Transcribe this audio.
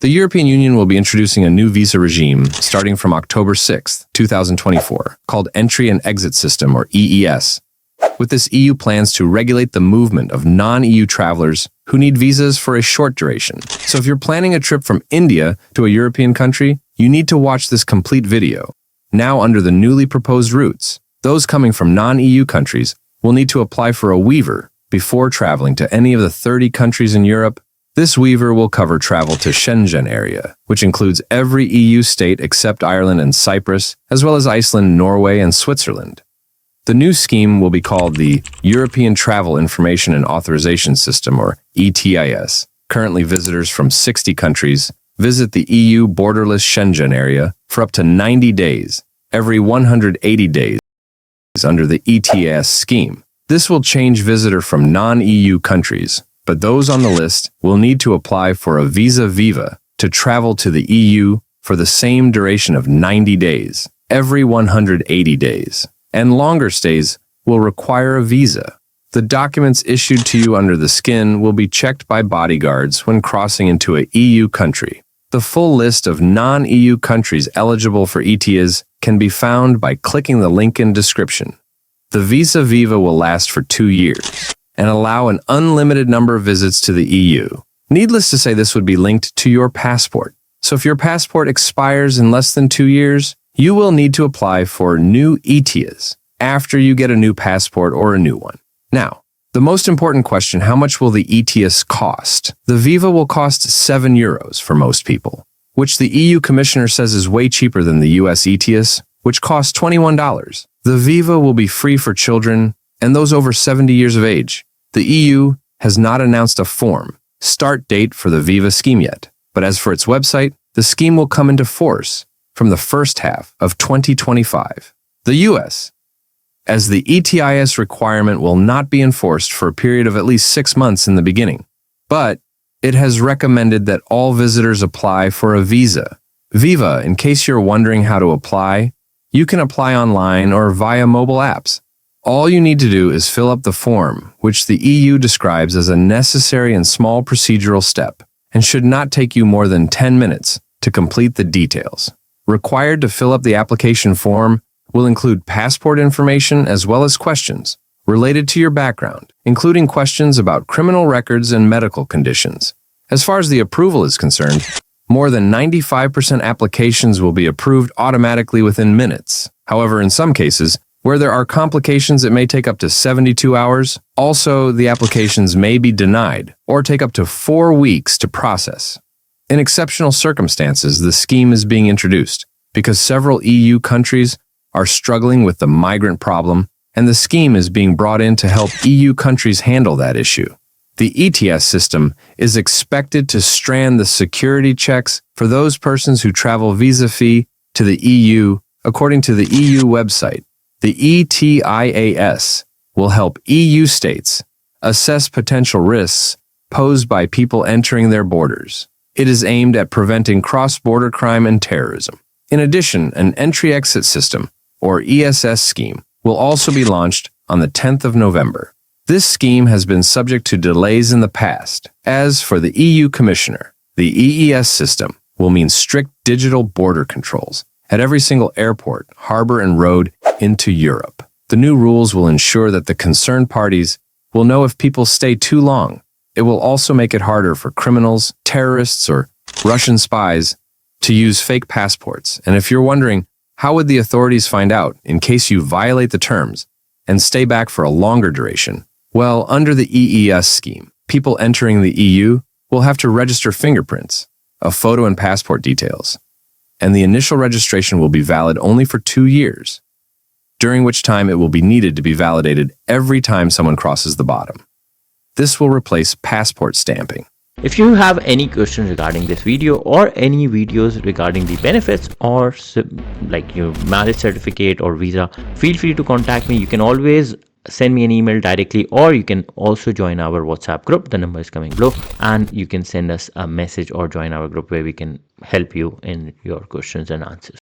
The European Union will be introducing a new visa regime starting from October 6, 2024, called Entry and Exit System, or EES. With this, EU plans to regulate the movement of non-EU travelers who need visas for a short duration. So if you're planning a trip from India to a European country, you need to watch this complete video. Now, under the newly proposed routes, those coming from non-EU countries will need to apply for a waiver before traveling to any of the 30 countries in Europe. This waiver will cover travel to Schengen area, which includes every EU state except Ireland and Cyprus, as well as Iceland, Norway, and Switzerland. The new scheme will be called the European Travel Information and Authorization System, or ETIAS. Currently, visitors from 60 countries visit the EU borderless Schengen area for up to 90 days, every 180 days under the ETIAS scheme. This will change visitor from non-EU countries, but those on the list will need to apply for a visa viva to travel to the EU for the same duration of 90 days, every 180 days. And longer stays will require a visa. The documents issued to you under the skin will be checked by bodyguards when crossing into a EU country. The full list of non-EU countries eligible for ETIAS can be found by clicking the link in description. The visa viva will last for 2 years and allow an unlimited number of visits to the EU. Needless to say, this would be linked to your passport. So if your passport expires in less than 2 years, you will need to apply for new ETIAS after you get a new passport or a new one. Now, the most important question, how much will the ETIAS cost? The Viva will cost €7 for most people, which the EU Commissioner says is way cheaper than the US ETIAS, which costs $21. The Viva will be free for children and those over 70 years of age. The EU has not announced a start date for the Viva scheme yet, but as for its website, the scheme will come into force from the first half of 2025. The US, as the ETIAS requirement will not be enforced for a period of at least 6 months in the beginning, but it has recommended that all visitors apply for a visa. Viva, in case you're wondering how to apply, you can apply online or via mobile apps. All you need to do is fill up the form, which the EU describes as a necessary and small procedural step, and should not take you more than 10 minutes to complete the details. Required to fill up the application form will include passport information as well as questions related to your background, including questions about criminal records and medical conditions. As far as the approval is concerned, more than 95% applications will be approved automatically within minutes. However, in some cases, where there are complications, it may take up to 72 hours. Also, the applications may be denied or take up to 4 weeks to process. In exceptional circumstances, the scheme is being introduced because several EU countries are struggling with the migrant problem, and the scheme is being brought in to help EU countries handle that issue. The ETIAS system is expected to strand the security checks for those persons who travel visa-free to the EU. According to the EU website, the ETIAS will help EU states assess potential risks posed by people entering their borders. It is aimed at preventing cross-border crime and terrorism. In addition, an entry-exit system, or ESS scheme, will also be launched on the 10th of November. This scheme has been subject to delays in the past. As for the EU Commissioner, the EES system will mean strict digital border controls at every single airport, harbor, and road into Europe. The new rules will ensure that the concerned parties will know if people stay too long. It will also make it harder for criminals, terrorists, or Russian spies to use fake passports. And if you're wondering, how would the authorities find out in case you violate the terms and stay back for a longer duration? Well, under the EES scheme, people entering the EU will have to register fingerprints, a photo and passport details, and the initial registration will be valid only for 2 years, during which time it will be needed to be validated every time someone crosses the bottom. This will replace passport stamping. If you have any questions regarding this video or any videos regarding the benefits or like your marriage certificate or visa, feel free to contact me. You can always send me an email directly, or you can also join our WhatsApp group. The number is coming below, and you can send us a message or join our group where we can help you in your questions and answers.